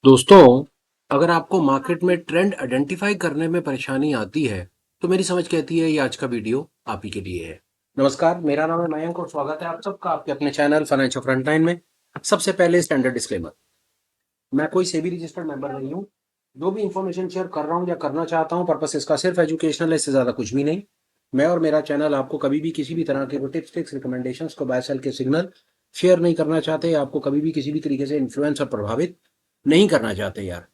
दोस्तों, अगर आपको मार्केट में ट्रेंड आइडेंटिफाई करने में परेशानी आती है, तो मेरी समझ कहती है ये आज का वीडियो आप ही के लिए है। नमस्कार, मेरा नाम है मयंक और स्वागत है आप सबका आपके अपने चैनल फाइनेंशियल फ्रंटलाइन में। सबसे पहले स्टैंडर्ड डिस्क्लेमर, मैं कोई सेबी रजिस्टर्ड मेंबर नहीं हूँ। जो भी इंफॉर्मेशन शेयर कर रहा हूँ या करना चाहता हूँ, पर्पस इसका सिर्फ एजुकेशनल है, इससे ज़्यादा कुछ भी नहीं। मैं और मेरा चैनल आपको कभी भी किसी भी तरह के टिप्स ट्रिक्स रिकमेंडेशंस को बाय सेल के सिग्नल शेयर नहीं करना चाहते, आपको कभी भी किसी भी तरीके से इन्फ्लुएंस और प्रभावित नहीं करना चाहते यार।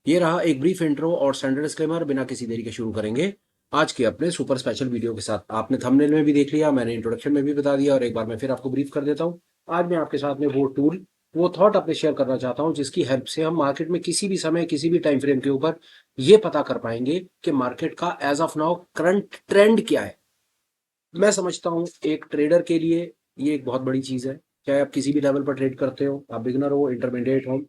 ये रहा एक ब्रीफ इंट्रो और स्टैंडर्ड डिस्क्लेमर। बिना किसी देरी के शुरू करेंगे आज के अपने सुपर स्पेशल वीडियो के साथ। आपने थंबनेल में भी देख लिया, मैंने इंट्रोडक्शन में भी बता दिया और एक बार मैं फिर आपको ब्रीफ कर देता हूँ। आज मैं आपके साथ में वो थॉट अपने शेयर करना चाहता हूँ जिसकी हेल्प से हम मार्केट में किसी भी समय किसी भी टाइम फ्रेम के ऊपर ये पता कर पाएंगे कि मार्केट का age of now current trend क्या है। मैं समझता हूँ एक ट्रेडर के लिए ये एक बहुत बड़ी चीज है। चाहे आप किसी भी लेवल पर ट्रेड करते हो, आप बिगनर हो, इंटरमीडिएट हो,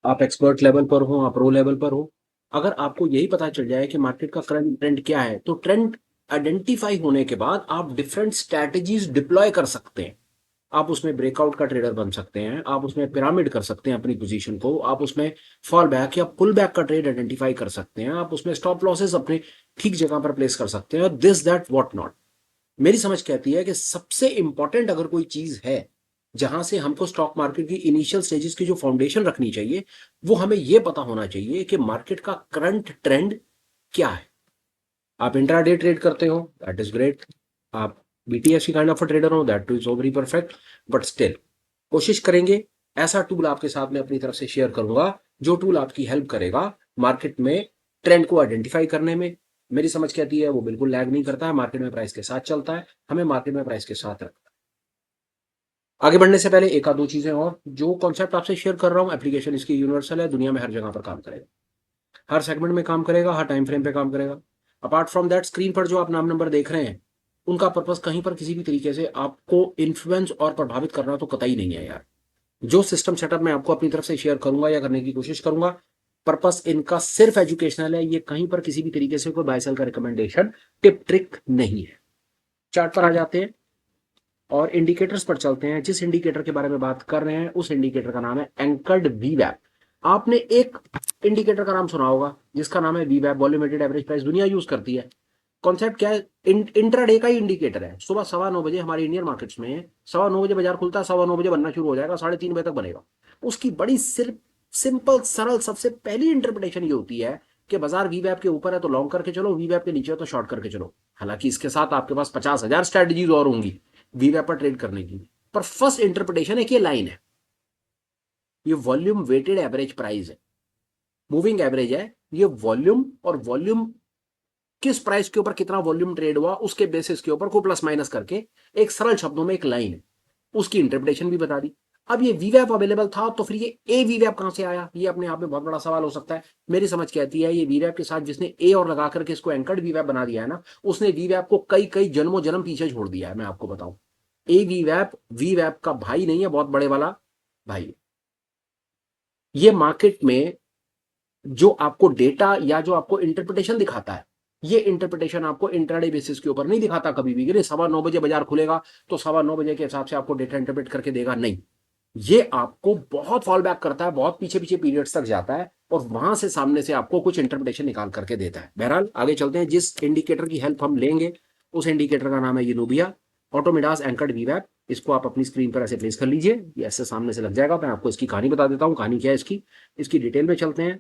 आप एक्सपर्ट लेवल पर हो, आप प्रो लेवल पर हो, अगर आपको यही पता चल जाए कि मार्केट का करंट ट्रेंड क्या है, तो ट्रेंड आइडेंटिफाई होने के बाद आप डिफरेंट स्ट्रैटेजीज डिप्लॉय कर सकते हैं। आप उसमें ब्रेकआउट का ट्रेडर बन सकते हैं, आप उसमें पिरामिड कर सकते हैं अपनी पोजीशन को, आप उसमें फॉल बैक या पुल बैक का ट्रेड आइडेंटिफाई कर सकते हैं, आप उसमें स्टॉप लॉसेस अपने ठीक जगह पर प्लेस कर सकते हैं, दिस दैट व्हाट नॉट। मेरी समझ कहती है कि सबसे इंपॉर्टेंट अगर कोई चीज है जहां से हमको स्टॉक मार्केट की इनिशियल स्टेजेस की जो फाउंडेशन रखनी चाहिए, वो हमें यह पता होना चाहिए कि मार्केट का करंट ट्रेंड क्या है। आप इंट्राडे ट्रेड करते हो, दैट इज ग्रेट। आप बीटीएस की काइंड ऑफ ट्रेडर हो, that is very perfect. But still कोशिश करेंगे, ऐसा टूल आपके साथ में अपनी तरफ से शेयर करूंगा जो टूल आपकी हेल्प करेगा मार्केट में ट्रेंड को आइडेंटिफाई करने में। मेरी समझ कहती है वो बिल्कुल लैग नहीं करता है, मार्केट में प्राइस के साथ चलता है, हमें मार्केट में प्राइस के साथ रखता है। आगे बढ़ने से पहले एक आध दो चीजें और, जो कॉन्सेप्ट आपसे शेयर कर रहा हूं एप्लीकेशन इसकी यूनिवर्सल है, दुनिया में हर जगह पर काम करेगा, हर सेगमेंट में काम करेगा, हर टाइम फ्रेम पे काम करेगा। अपार्ट फ्रॉम दैट, स्क्रीन पर जो आप नाम नंबर देख रहे हैं, उनका पर्पस कहीं पर किसी भी तरीके से आपको इन्फ्लुएंस और प्रभावित करना तो कतई नहीं है यार। जो सिस्टम सेटअप मैं आपको अपनी तरफ से शेयर करूंगा या करने की कोशिश करूंगा, पर्पस इनका सिर्फ एजुकेशनल है, ये कहीं पर किसी भी तरीके से कोई बाय सेल का रिकमेंडेशन टिप ट्रिक नहीं है। चार्ट पर आ जाते हैं और इंडिकेटर्स पर चलते हैं। जिस इंडिकेटर के बारे में बात कर रहे हैं उस इंडिकेटर का नाम है एंकर्ड वीवैप। आपने एक इंडिकेटर का नाम सुना होगा जिसका नाम है वीवैप, वॉल्यूमेटेड एवरेज प्राइस, दुनिया यूज करती है। कॉन्सेप्ट क्या है, इंट्राडे का ही इंडिकेटर है। सुबह 9:15 बजे हमारे इंडियन मार्केट्स में 9:15 बजे बाजार खुलता है, 9:15 बजे बनना शुरू हो जाएगा, 3:30 बजे तक बनेगा। उसकी बड़ी सिर्फ सिंपल सरल सबसे पहली इंटरप्रिटेशन ये होती है कि बाजार वीवैप के ऊपर है तो लॉन्ग करके चलो, वीवैप के नीचे है तो शॉर्ट करके चलो। हालांकि इसके साथ आपके पास 50,000 स्ट्रेटजीज और होंगी वीवैप पर ट्रेड करने की, पर फर्स्ट इंटरप्रिटेशन है कि ये लाइन है, ये वॉल्यूम वेटेड एवरेज प्राइस है, मूविंग एवरेज है। ये वॉल्यूम और वॉल्यूम किस प्राइस के ऊपर कितना वॉल्यूम ट्रेड हुआ उसके बेसिस के ऊपर को प्लस माइनस करके एक सरल शब्दों में एक लाइन है, उसकी इंटरप्रिटेशन भी बता दी। अब ये वीवैप अवेलेबल था तो फिर ये ए वीवैप कहां से आया, ये अपने आप में बहुत बड़ा सवाल हो सकता है। मेरी समझ कहती है ये वीवैप के साथ जिसने ए और लगा करके इसको एंकर्ड वीवैप बना दिया है ना, उसने वीवैप को कई कई जन्मों जन्म पीछे छोड़ दिया है। मैं आपको बताऊं, ए वीवैप वीवैप का भाई नहीं है, बहुत बड़े वाला भाई। ये मार्केट में जो आपको डेटा या जो आपको इंटरप्रिटेशन दिखाता है, ये इंटरप्रिटेशन आपको इंट्राडे बेसिस के ऊपर नहीं दिखाता कभी भी। 9:15 बजे बाजार खुलेगा तो 9:15 बजे के हिसाब से आपको डेटा इंटरप्रेट करके देगा, नहीं। ये आपको बहुत फॉल बैक करता है, बहुत पीछे पीछे पीरियड्स तक जाता है और वहां से सामने से आपको कुछ इंटरप्रिटेशन निकाल करके देता है। बहरहाल आगे चलते हैं, जिस इंडिकेटर की हेल्प हम लेंगे उस इंडिकेटर का नाम है यूनोबिया ऑटोमिडास एंकर्ड वीवैप। इसको आप अपनी स्क्रीन पर ऐसे प्लेस कर लीजिए, ये ऐसे सामने से लग जाएगा। मैं आपको इसकी कहानी बता देता हूँ, कहानी क्या है इसकी। इसकी डिटेल में चलते हैं।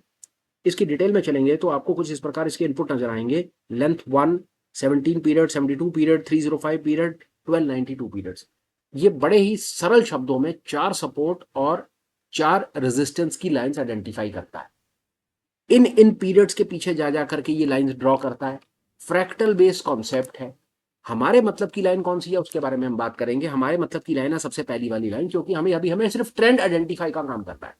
इसकी डिटेल में चलेंगे तो आपको कुछ इस प्रकार इसके इनपुट नजर आएंगे। Length 1, 17 period, 72 period, 305 period, 1292 periods. ये बड़े ही सरल शब्दों में 4 सपोर्ट और 4 रेजिस्टेंस की लाइंस आइडेंटिफाई करता है। इन पीरियड्स के पीछे जा जा करके ये लाइंस ड्रॉ करता है। फ्रैक्टल बेस्ड कॉन्सेप्ट है। हमारे मतलब की लाइन कौन सी है उसके बारे में हम बात करेंगे। हमारे मतलब की लाइन है सबसे पहली वाली लाइन, क्योंकि हमें सिर्फ ट्रेंड आइडेंटिफाई का काम करना है।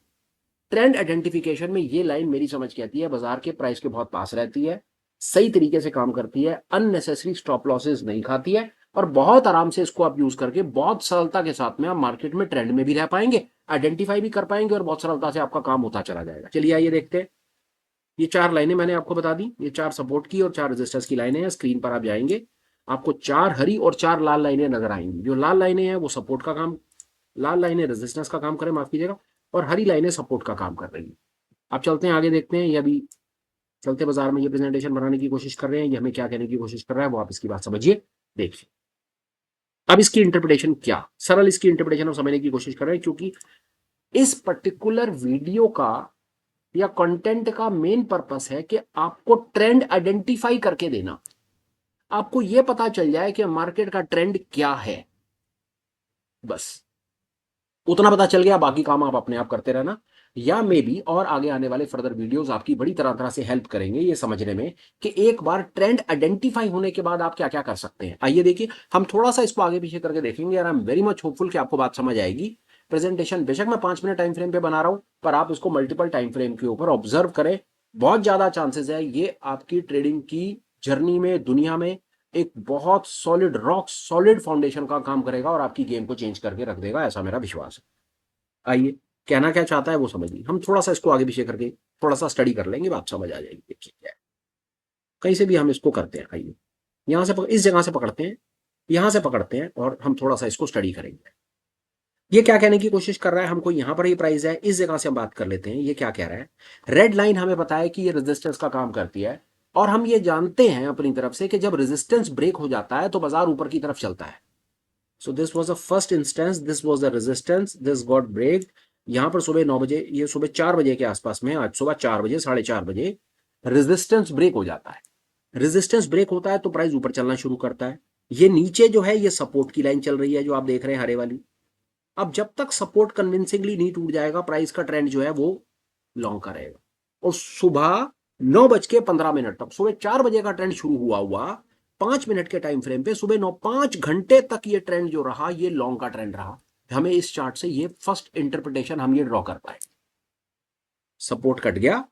ट्रेंड आइडेंटिफिकेशन में ये लाइन मेरी समझ के आती है बाजार के प्राइस के बहुत पास रहती है, सही तरीके से काम करती है, अननेसेसरी स्टॉप लॉसेस नहीं खाती है और बहुत आराम से इसको आप यूज करके बहुत सरलता के साथ में आप मार्केट में ट्रेंड में भी रह पाएंगे, आइडेंटिफाई भी कर पाएंगे और बहुत सरलता से आपका काम होता चला जाएगा। चलिए आइए देखते हैं। ये 4 लाइनें मैंने आपको बता दी, ये 4 सपोर्ट की और 4 रेजिस्टेंस की लाइनें हैं। स्क्रीन पर आप जाएंगे, आपको 4 हरी और 4 लाल लाइनें नजर आएंगी। जो लाल लाइनें हैं वो सपोर्ट का काम, लाल लाइनें रेजिस्टेंस का काम करें, माफ कीजिएगा, और हरी लाइनें सपोर्ट का काम कर रही है। अब चलते हैं आगे, देखते हैं ये अभी चलते बाजार में ये प्रेजेंटेशन बनाने की कोशिश कर रहे हैं, ये हमें क्या कहने की कोशिश कर रहा है वो आप इसकी बात समझिए, देखिए। अब इसकी इंटरप्रिटेशन क्या, सरल इसकी इंटरप्रिटेशन हम समझने की कोशिश कर रहे हैं, क्योंकि इस पर्टिकुलर वीडियो का या कंटेंट का मेन पर्पस है कि आपको ट्रेंड आइडेंटिफाई करके देना, आपको यह पता चल जाए कि मार्केट का ट्रेंड क्या है, बस उतना पता चल गया, बाकी काम आप अपने आप करते रहना, या मे बी और आगे आने वाले फर्दर वीडियोस आपकी बड़ी तरह से हेल्प करेंगे ये समझने में कि एक बार ट्रेंड आइडेंटिफाई होने के बाद आप क्या क्या कर सकते हैं। आइए देखिए, हम थोड़ा सा इसको आगे पीछे करके देखेंगे, और I am very much hopeful कि आपको बात समझ आएगी। प्रेजेंटेशन बेशक मैं 5 मिनट टाइम फ्रेम पे बना रहा हूं, पर आप इसको मल्टीपल टाइम फ्रेम के ऊपर ऑब्जर्व करें, बहुत ज्यादा चांसेस है ये आपकी ट्रेडिंग की जर्नी में, दुनिया में एक बहुत सॉलिड, रॉक सॉलिड फाउंडेशन का काम करेगा और आपकी गेम को चेंज करके रख देगा, ऐसा मेरा विश्वास है। आइए, कहना क्या चाहता है वो समझिए, हम थोड़ा सा इसको आगे पीछे करके थोड़ा सा स्टडी कर लेंगे, बात समझ आ जाएगी। देखिए क्या है, कहीं से भी हम इसको करते हैं, आइए यहां से इस जगह से पकड़ते हैं, यहां से पकड़ते हैं और हम थोड़ा सा इसको स्टडी करेंगे। ये क्या कहने की कोशिश कर रहा है, हमको यहां पर ही प्राइस है, इस जगह से हम बात कर लेते हैं। ये क्या कह रहा है, रेड लाइन हमें पता है कि ये रेजिस्टेंस का काम करती है, और हम ये जानते हैं अपनी तरफ से कि जब रेजिस्टेंस ब्रेक हो जाता है तो बाजार ऊपर की तरफ चलता है। So this was the first instance, this was the resistance, this got break. यहां पर सुबह 9 बजे, ये सुबह 4 बजे के आसपास में, आज सुबह 4 बजे, 4:30 बजे रेजिस्टेंस ब्रेक हो जाता है। रेजिस्टेंस ब्रेक होता है तो प्राइस ऊपर चलना शुरू करता है। ये नीचे जो है ये सपोर्ट की लाइन चल रही है जो आप देख रहे हैं हरे वाली। अब जब तक सपोर्ट कन्विंसिंगली नहीं टूट जाएगा, प्राइस का ट्रेंड जो है वो लॉन्ग का रहेगा। और सुबह 9:15 तक, सुबह 4 बजे का ट्रेंड शुरू हुआ 5 मिनट के टाइम फ्रेम पे, सुबह 5 घंटे तक ये ट्रेंड जो रहा ये लॉन्ग का ट्रेंड रहा। हमें इस चार्ट से ये फर्स्ट इंटरप्रिटेशन हम ये ड्रॉ कर पाए। सपोर्ट कट गया,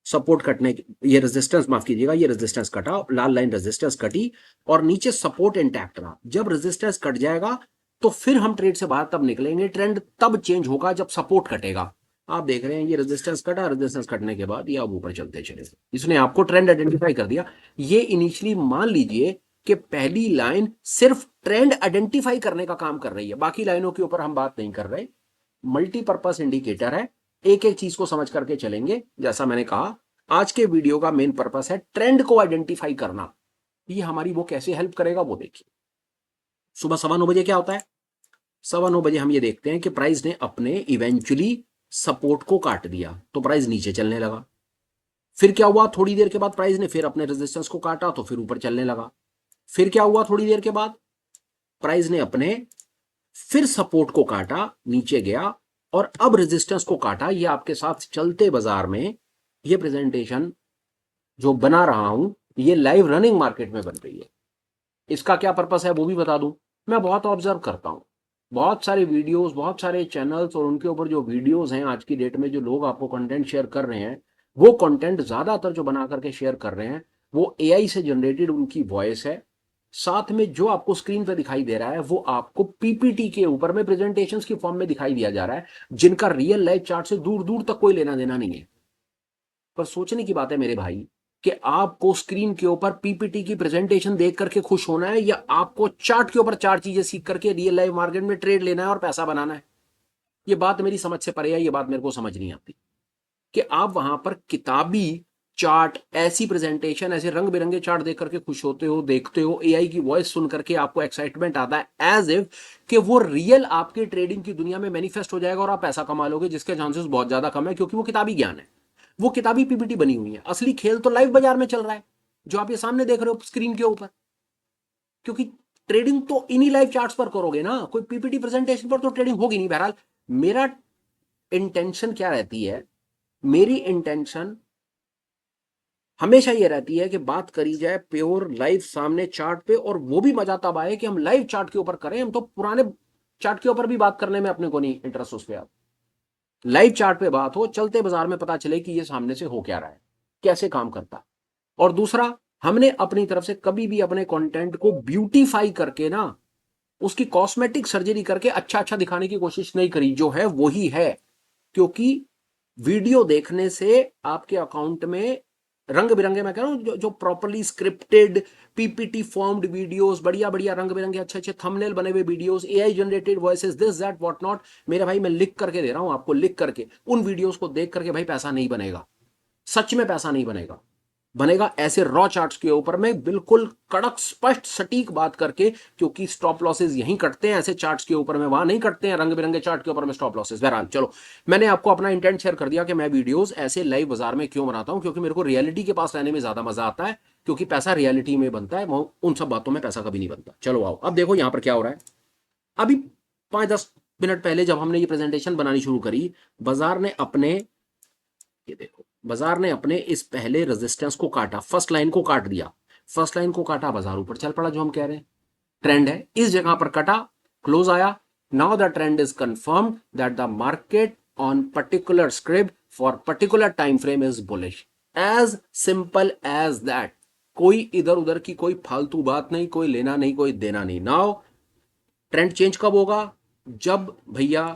सपोर्ट कटने, ये रेजिस्टेंस माफ कीजिएगा, ये रेजिस्टेंस कटा, लाल लाइन रेजिस्टेंस कटी और नीचे सपोर्ट इंटैक्ट रहा। जब रेजिस्टेंस कट जाएगा तो फिर हम ट्रेड से बाहर तब निकलेंगे, ट्रेंड तब चेंज होगा जब सपोर्ट कटेगा। आप देख रहे हैं ये रेजिस्टेंस कटा, रेजिस्टेंस कटने के बाद ये अब ऊपर चलते चले, इसने आपको ट्रेंड आइडेंटिफाई कर दिया। ये इनिशियली मान लीजिए कि पहली लाइन सिर्फ ट्रेंड आइडेंटिफाई करने का काम कर रही है, बाकी लाइनों के ऊपर हम बात नहीं कर रहे। मल्टीपर्पस इंडिकेटर है, एक एक चीज को समझ करके चलेंगे। जैसा मैंने कहा, आज के वीडियो का मेन पर्पस है ट्रेंड को आइडेंटिफाई करना। ये हमारी वो कैसे हेल्प करेगा वो देखिए। सुबह 9:15 क्या होता है, 9:15 हम ये देखते हैं कि प्राइस ने अपने इवेंचुअली सपोर्ट को काट दिया तो प्राइस नीचे चलने लगा। फिर क्या हुआ, थोड़ी देर के बाद प्राइस ने फिर अपने रेजिस्टेंस को काटा तो फिर ऊपर चलने लगा। फिर क्या हुआ, थोड़ी देर के बाद प्राइस ने अपने फिर सपोर्ट को काटा, नीचे गया और अब रेजिस्टेंस को काटा। ये आपके साथ चलते बाजार में ये प्रेजेंटेशन जो बना रहा हूं ये लाइव रनिंग मार्केट में बन रही है। इसका क्या पर्पस है वो भी बता दूं। मैं बहुत ऑब्जर्व करता हूं, बहुत सारे वीडियोस, बहुत सारे चैनल्स और उनके ऊपर जो वीडियोस हैं आज की डेट में, जो लोग आपको कंटेंट शेयर कर रहे हैं, वो कंटेंट ज्यादातर जो बना करके शेयर कर रहे हैं वो एआई से जनरेटेड उनकी वॉइस है। साथ में जो आपको स्क्रीन पे दिखाई दे रहा है वो आपको पीपीटी के ऊपर में प्रेजेंटेशंस की फॉर्म में दिखाई दिया जा रहा है, जिनका रियल लाइफ चार्ट से दूर दूर तक कोई लेना देना नहीं है। पर सोचने की बात है मेरे भाई कि आपको स्क्रीन के ऊपर पीपीटी की प्रेजेंटेशन देख करके खुश होना है, या आपको चार्ट के ऊपर 4 चीजें सीख करके रियल लाइफ मार्केट में ट्रेड लेना है और पैसा बनाना है। ये बात मेरी समझ से परे है, ये बात मेरे को समझ नहीं आती कि आप वहां पर किताबी चार्ट, ऐसी प्रेजेंटेशन, ऐसे रंग बिरंगे चार्ट देख करके खुश होते हो, देखते हो, एआई की वॉइस सुन करके आपको एक्साइटमेंट आता है, एज इफ कि वो रियल आपके ट्रेडिंग की दुनिया में मैनिफेस्ट हो जाएगा और आप पैसा कमा लोगे, जिसके चांसेस बहुत ज्यादा कम है क्योंकि वो किताबी ज्ञान है, वो किताबी पीपीटी बनी हुई है। असली खेल तो लाइव बाजार में चल रहा है जो आप ये सामने देख रहे हो स्क्रीन के ऊपर, क्योंकि ट्रेडिंग तो इन्हीं लाइव चार्ट्स पर करोगे ना, कोई पीपीटी प्रेजेंटेशन पर तो ट्रेडिंग होगी नहीं। बहरहाल मेरा इंटेंशन क्या रहती है, मेरी इंटेंशन हमेशा ये रहती है कि बात करी जाए प्योर लाइव सामने चार्ट पे, और वो भी मजा तब आए कि हम लाइव चार्ट के ऊपर करें। हम तो पुराने चार्ट के ऊपर भी बात करने में अपने को नहीं इंटरेस्ट, उस पर लाइव चार्ट पे बात हो, चलते बाजार में पता चले कि ये सामने से हो क्या रहा है, कैसे काम करता है। और दूसरा, हमने अपनी तरफ से कभी भी अपने कंटेंट को ब्यूटीफाई करके ना, उसकी कॉस्मेटिक सर्जरी करके अच्छा अच्छा दिखाने की कोशिश नहीं करी, जो है वही है। क्योंकि वीडियो देखने से आपके अकाउंट में रंग बिरंगे, मैं कह रहा हूँ जो properly scripted PPT formed videos, बढ़िया बढ़िया रंग बिरंगे अच्छे अच्छे थंबनेल बने हुए videos, AI generated voices, this that what not, मेरे भाई मैं लिख करके दे रहा हूं आपको, लिख करके उन वीडियोस को देख करके भाई पैसा नहीं बनेगा, सच में पैसा नहीं बनेगा। बनेगा ऐसे रॉ चार्ट्स के ऊपर में बिल्कुल कड़क स्पष्ट सटीक बात करके, क्योंकि स्टॉप लॉसेस यहीं कटते हैं ऐसे चार्ट्स के ऊपर में, वहां नहीं कटते हैं रंग बिरंगे चार्ट के ऊपर में स्टॉप लॉसेस। बहरहाल चलो, मैंने आपको अपना इंटेंट शेयर कर दिया कि मैं वीडियोस ऐसे लाइव बाजार में क्यों बनाता हूं, क्योंकि मेरे को रियलिटी के पास रहने में ज्यादा मजा आता है, क्योंकि पैसा रियलिटी में बनता है, उन सब बातों में पैसा कभी नहीं बनता। चलो आओ अब देखो यहां पर क्या हो रहा है। अभी 5-10 मिनट पहले जब हमने ये प्रेजेंटेशन बनानी शुरू करी, बाजार ने अपने, ये देखो बाजार ने अपने इस पहले रेजिस्टेंस को काटा, फर्स्ट लाइन को काट दिया, फर्स्ट लाइन को काटा, बाजार ऊपर चल पड़ा, जो हम कह रहे हैं ट्रेंड है, इस जगह पर कटा, क्लोज आया। Now the trend is confirmed that the market on particular script for particular time frame is bullish, as simple as that. कोई इधर उधर की कोई फालतू बात नहीं, कोई लेना नहीं, कोई देना नहीं। नाउ ट्रेंड चेंज कब होगा? जब भैया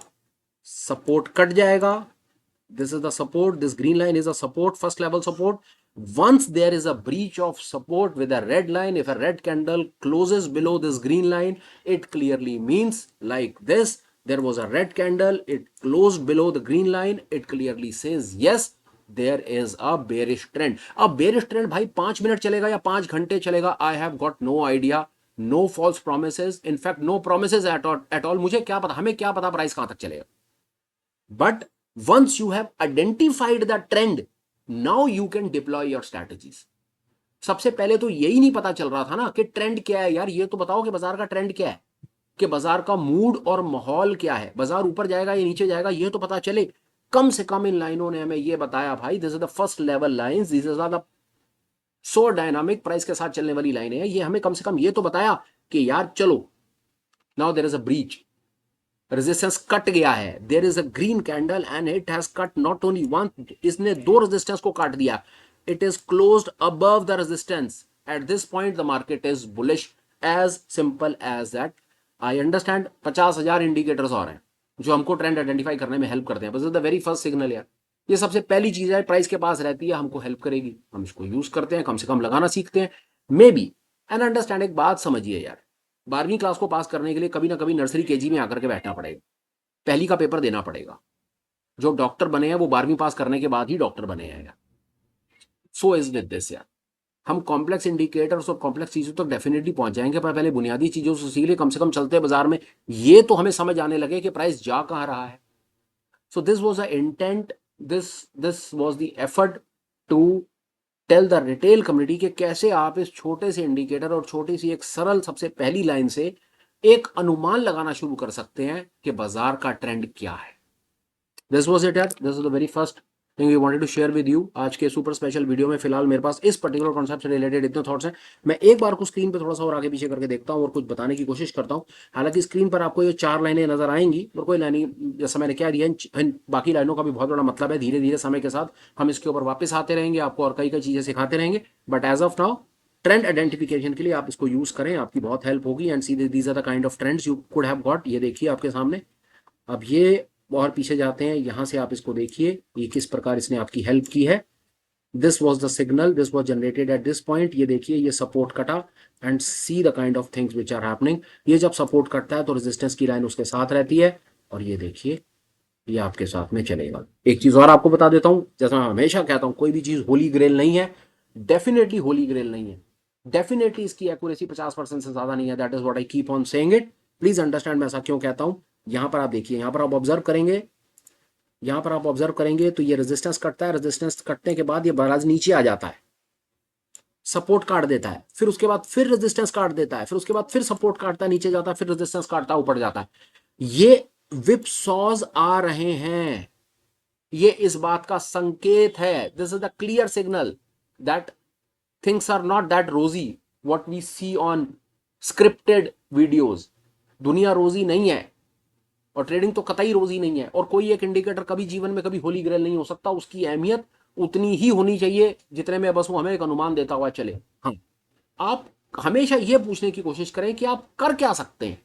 सपोर्ट कट जाएगा, this is the support, this green line is a support, first level support. Once there is a breach of support with a red line, if a red candle closes below this green line, it clearly means like this, there was a red candle, it closed below the green line, it clearly says yes, there is a bearish trend. अब bearish trend भाई 5 minute चलेगा या 5 घंटे चलेगा, I have got no idea, no false promises, in fact no promises at all. मुझे क्या पता, हमें क्या पता प्राइस कहां तक चलेगा, but once you have identified the trend, now you can deploy your strategies. सबसे पहले तो यही नहीं पता चल रहा था ना कि ट्रेंड क्या है यार, ये तो बताओ कि बाजार का ट्रेंड क्या है, कि बाजार का मूड और माहौल क्या है, बाजार ऊपर जाएगा या नीचे जाएगा, ये तो पता चले। कम से कम इन लाइनों ने हमें ये बताया भाई, this is the first level lines, this is the so dynamic price के साथ चलने वाली लाइन है, ये हमें कम से कम ये तो बताया कि यार चलो, now there is a breach, resistance कट गया है, there is a green candle and it has cut not only one, इसने 2 रेजिस्टेंस को काट दिया, it is closed above the resistance, at this point the market is bullish, as simple as that. I understand 50,000 indicators और हैं जो हमको trend identify करने में हेल्प करते हैं, बस द वेरी फर्स्ट सिग्नल यार, ये सबसे पहली चीज है, प्राइस के पास रहती है, हमको हेल्प करेगी, हम इसको यूज करते हैं, कम से कम लगाना सीखते हैं, मे बी एंड अंडरस्टैंड। एक बात समझिए यार, 12वीं क्लास को पास करने के लिए कभी ना कभी नर्सरी केजी में आकर के बैठना पड़ेगा, पहली का पेपर देना पड़ेगा। जो डॉक्टर बने हैं वो 12वीं पास करने के बाद ही डॉक्टर बने हैं यार, सो इज विद दिस यार। हम कॉम्प्लेक्स इंडिकेटर्स और कॉम्प्लेक्स चीजों तक डेफिनेटली पहुंच जाएंगे, पर पहले बुनियादी चीजों से सीख ले, कम से कम चलते बाजार में ये तो हमें समझ आने लगे कि प्राइस जा कहां रहा है। So this was the intent, this was the effort to tell the retail community कि कैसे आप इस छोटे से इंडिकेटर और छोटी सी एक सरल सबसे पहली लाइन से एक अनुमान लगाना शुरू कर सकते हैं कि बाजार का ट्रेंड क्या है। दिस वॉज इट यार, this is the very first thing we wanted to share with you आज के सुपर स्पेशल वीडियो में। फिलहाल मेरे पास इस पर्टिकुलर कॉन्सेप्ट से रिलेटेड इतने थॉट्स हैं। मैं एक बार को स्क्रीन पे थोड़ा सा और आगे पीछे करके देखता हूँ और कुछ बताने की कोशिश करता हूँ। हालांकि स्क्रीन पर आपको ये 4 लाइनें नजर आएंगी और कोई लाइन, जैसा मैंने कह दिया, इन बाकी लाइनों का भी बहुत बड़ा मतलब है, धीरे धीरे समय के साथ हम इसके ऊपर वापस आते रहेंगे, आपको और कई कई चीजें सिखाते रहेंगे, but as of now trend identification के लिए आप इसको यूज करें, आपकी बहुत हेल्प होगी। And see these are the kind of trends you could have got. ये देखिए आपके सामने, अब ये और पीछे जाते हैं, यहां से आप इसको देखिए ये किस प्रकार इसने आपकी हेल्प की है। This was the signal, this was generated at this point. ये देखिए ये सपोर्ट कटा and see the kind of things which are happening. ये जब सपोर्ट कटता है तो रेजिस्टेंस की लाइन उसके साथ रहती है, और ये देखिए ये आपके साथ में चलेगा। एक चीज और आपको बता देता हूं, जैसा मैं हमेशा कहता हूं, कोई भी चीज होली ग्रेल नहीं है, डेफिनेटली होली ग्रेल नहीं है, डेफिनेटली इसकी एक्यूरेसी 50% से ज्यादा नहीं है। That is what I keep on saying it. Please understand मैं ऐसा क्यों कहता हूं। यहां पर आप देखिए, यहां पर आप ऑब्जर्व करेंगे, यहां पर आप ऑब्जर्व करेंगे तो ये रेजिस्टेंस कटता है, रेजिस्टेंस कटने के बाद ये बालाजी नीचे आ जाता है, सपोर्ट काट देता है, फिर उसके बाद फिर रेजिस्टेंस काट देता है, फिर उसके बाद फिर सपोर्ट काटता है, नीचे जाता है, फिर रेजिस्टेंस काटता है, ऊपर जाता है। ये विप सॉज आ रहे हैं, ये इस बात का संकेत है। This is the clear signal that things are not that rosy what we see on scripted videos. दुनिया रोजी नहीं है और ट्रेडिंग तो कतई रोजी नहीं है, और कोई एक इंडिकेटर कभी जीवन में कभी होली ग्रेल नहीं हो सकता। उसकी अहमियत उतनी ही होनी चाहिए जितने में बस वो हमें एक अनुमान देता हुआ चले। हाँ, आप हमेशा यह पूछने की कोशिश करें कि आप कर क्या सकते हैं,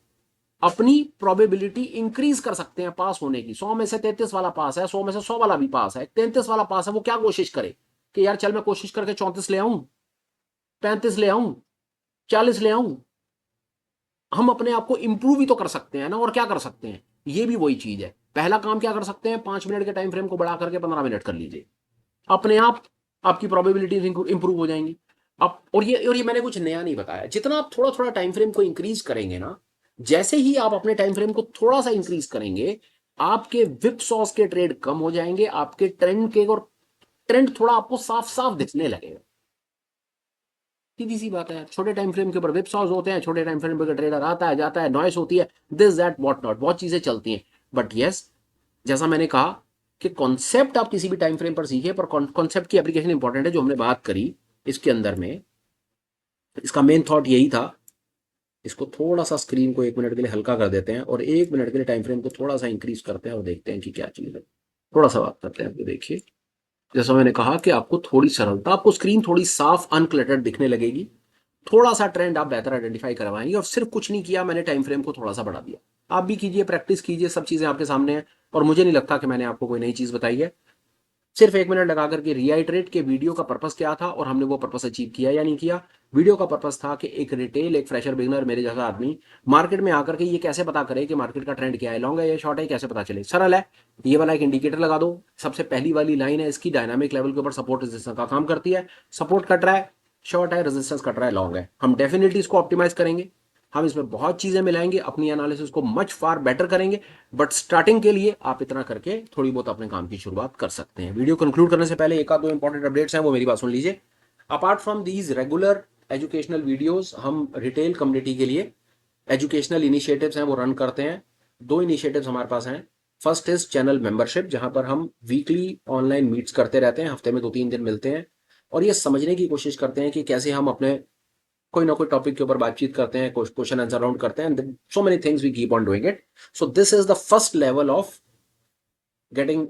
अपनी प्रोबेबिलिटी इंक्रीज कर सकते हैं पास होने की। 100 में से 33 वाला पास है, 100 में से 100 वाला भी पास है, 33 वाला पास है, वो क्या कोशिश करे कि यार चल मैं कोशिश करके 34 ले आऊं, 35 ले आऊं, 40 ले आऊं। हम अपने आप को इंप्रूव ही तो कर सकते हैं ना, और क्या कर सकते हैं, ये भी वही चीज है। पहला काम क्या कर सकते हैं, 5 मिनट के टाइम फ्रेम को बढ़ा करके 15 मिनट कर लीजिए, अपने आप आपकी प्रोबेबिलिटीज इंप्रूव हो जाएंगी। अब और ये मैंने कुछ नया नहीं बताया, जितना आप थोड़ा थोड़ा टाइम फ्रेम को इंक्रीज करेंगे ना, जैसे ही आप अपने टाइम फ्रेम को थोड़ा सा इंक्रीज करेंगे, आपके विप सॉस के ट्रेड कम हो जाएंगे, आपके ट्रेंड के, और ट्रेंड थोड़ा आपको साफ साफ दिखने लगेगा। सीधी सी बात है, छोटे टाइम फ्रेम के ऊपर वेब सॉस होते हैं, छोटे टाइम फ्रेम पर ट्रेडर आता है जाता है, नॉइस होती है, दिस दैट व्हाट नॉट, बहुत चीजें चलती हैं। बट यस, जैसा मैंने कहा कि कॉन्सेप्ट आप किसी भी टाइम फ्रेम पर सीखिए, पर कॉन्सेप्ट की एप्लीकेशन इंपॉर्टेंट है। जो हमने बात करी इसके अंदर में, इसका मेन थॉट यही था। इसको थोड़ा सा स्क्रीन को 1 मिनट के लिए हल्का कर देते हैं और 1 मिनट के लिए टाइम फ्रेम को थोड़ा सा इंक्रीज करते हैं और देखते हैं कि क्या चीज है। थोड़ा सा बात करते हैं, आपको देखिए, जैसा मैंने कहा कि आपको थोड़ी सरलता, आपको स्क्रीन थोड़ी साफ अनक्लटर्ड दिखने लगेगी, थोड़ा सा ट्रेंड आप बेहतर आइडेंटिफाई करवाएंगे। और सिर्फ कुछ नहीं किया मैंने, टाइम फ्रेम को थोड़ा सा बढ़ा दिया। आप भी कीजिए, प्रैक्टिस कीजिए, सब चीजें आपके सामने हैं। और मुझे नहीं लगता कि मैंने आपको कोई नई चीज बताई है। सिर्फ 1 मिनट लगा करके रिआइटरेट के वीडियो का पर्पस क्या था और हमने वो पर्पस अचीव किया या नहीं किया। वीडियो का पर्पस था कि एक रिटेल, एक फ्रेशर बिगनर मेरे जैसा आदमी मार्केट में आकर के ये कैसे पता करे कि मार्केट का ट्रेंड क्या है, लॉन्ग है या शॉर्ट है, कैसे पता चले। सरल है, ये वाला एक इंडिकेटर लगा दो। सबसे पहली वाली लाइन है इसकी, डायनामिक लेवल के ऊपर सपोर्ट रेजिस्टेंस का काम करती है। सपोर्ट कट रहा है, शॉर्ट है, रेजिस्टेंस कट रहा है, लॉन्ग है, हम डेफिनेटली इसको ऑप्टिमाइज करेंगे। हम इसमें बहुत चीजें मिलाएंगे, अपनी एनालिसिस को मच फार बेटर करेंगे। बट स्टार्टिंग के लिए आप इतना करके थोड़ी बहुत अपने काम की शुरुआत कर सकते हैं। वीडियो कंक्लूड करने से पहले एक आध दो इंपॉर्टेंट अपडेट्स हैं, वो मेरी बात सुन लीजिए। Apart from these regular educational videos, हम रिटेल कम्युनिटी के लिए एजुकेशनल इनिशिएटिव्स हैं वो रन करते हैं। 2 इनिशिएटिव्स हमारे पास हैं। फर्स्ट इज चैनल मेंबरशिप, जहां पर हम वीकली ऑनलाइन मीट्स करते रहते हैं, हफ्ते में 2-3 दिन मिलते हैं और ये समझने की कोशिश करते हैं कि कैसे हम अपने कोई ना कोई टॉपिक के ऊपर बातचीत करते हैं, क्वेश्चन आंसर राउंड करते हैं, so many things we keep on doing it. So this is the first level of getting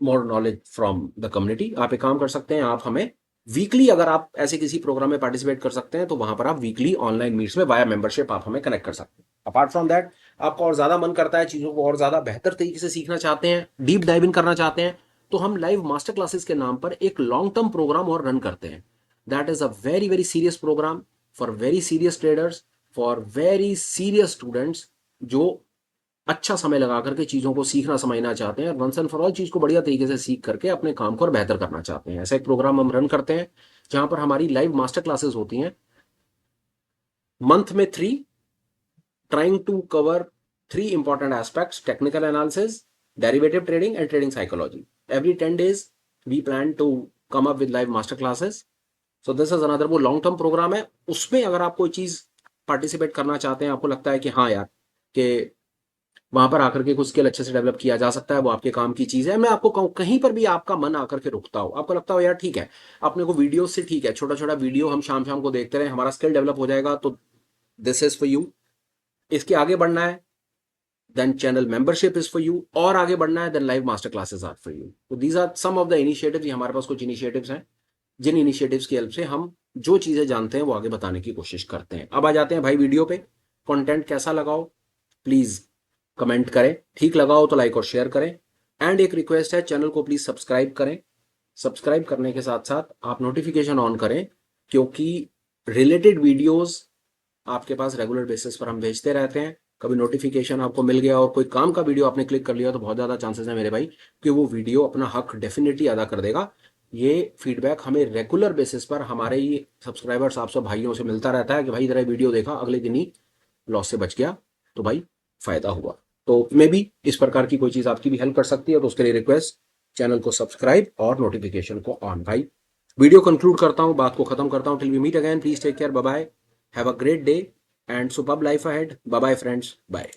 more knowledge from the community. आप एक काम कर सकते हैं, आप हमें वीकली, अगर आप ऐसे किसी प्रोग्राम में पार्टिसिपेट कर सकते हैं तो वहां पर आप वीकली ऑनलाइन मीट्स में वाया मेंबरशिप आप हमें कनेक्ट कर सकते हैं। अपार्ट फ्रॉम दैट, आपको और ज्यादा मन करता है, चीजों को और ज्यादा बेहतर तरीके से सीखना चाहते हैं, डीप डाइव इन करना चाहते हैं, तो हम लाइव मास्टर क्लासेस के नाम पर एक लॉन्ग टर्म प्रोग्राम और रन करते हैं। That is a very very serious program for very serious traders, for very serious students जो अच्छा समय लगा करके चीजों को सीखना समझना चाहते हैं, वंस एंड फॉर ऑल चीज को बढ़िया तरीके से सीख करके अपने काम को और बेहतर करना चाहते हैं। ऐसा एक प्रोग्राम हम रन करते हैं जहां पर हमारी लाइव मास्टर क्लासेस होती हैं, मंथ में 3, trying to cover 3 important aspects: technical analysis, derivative trading and trading psychology. Every 10 days we plan to come up with live master classes. So this is another वो long term programme है। उसमें अगर आप कोई चीज participate करना चाहते हैं, आपको लगता है कि हाँ यार, कि वहां पर आकर के कुछ स्किल अच्छे से डेवलप किया जा सकता है, वो आपके काम की चीज है, मैं आपको कहूँ कहीं पर भी आपका मन आकर के रुकता हो, आपको लगता हो यार ठीक है, अपने को वीडियो से ठीक है, छोटा छोटा वीडियो हम शाम शाम को देखते रहे, हमारा स्किल डेवलप हो जाएगा, तो दिस इज फॉर यू। इसके आगे बढ़ना है, then channel membership is for you. और आगे बढ़ना है, then live master classes are for you. तो these are some of the initiatives. हमारे पास कुछ इनिशिएटिव्स हैं जिन इनिशिएटिव्स की हेल्प से हम जो चीजें जानते हैं वो आगे बताने की कोशिश करते हैं। अब आ जाते हैं भाई वीडियो पे। कंटेंट कैसा लगाओ प्लीज कमेंट करें, ठीक लगाओ तो लाइक और शेयर करें। एंड एक रिक्वेस्ट है, चैनल को प्लीज सब्सक्राइब करें। सब्सक्राइब करने के साथ साथ आप नोटिफिकेशन ऑन करें, क्योंकि रिलेटेड वीडियोस आपके पास रेगुलर बेसिस पर हम भेजते रहते हैं। कभी नोटिफिकेशन आपको मिल गया और कोई काम का वीडियो आपने क्लिक कर लिया तो बहुत ज़्यादा चांसेस है मेरे भाई कि वो वीडियो अपना हक डेफिनेटली अदा कर देगा। ये फीडबैक हमें रेगुलर बेसिस पर हमारे ही सब्सक्राइबर्स, आप सब भाइयों से मिलता रहता है कि भाई जरा वीडियो देखा, अगले दिन ही लॉस से बच गया, तो भाई फायदा हुआ। तो मे भी इस प्रकार की कोई चीज़ आपकी भी हेल्प कर सकती है, तो उसके लिए रिक्वेस्ट, चैनल को सब्सक्राइब और नोटिफिकेशन को ऑन। भाई वीडियो कंक्लूड करता हूँ, बात को खत्म करता हूँ। Till we meet again, please take care, bye bye, have a great day and superb life ahead. Bye bye friends, bye.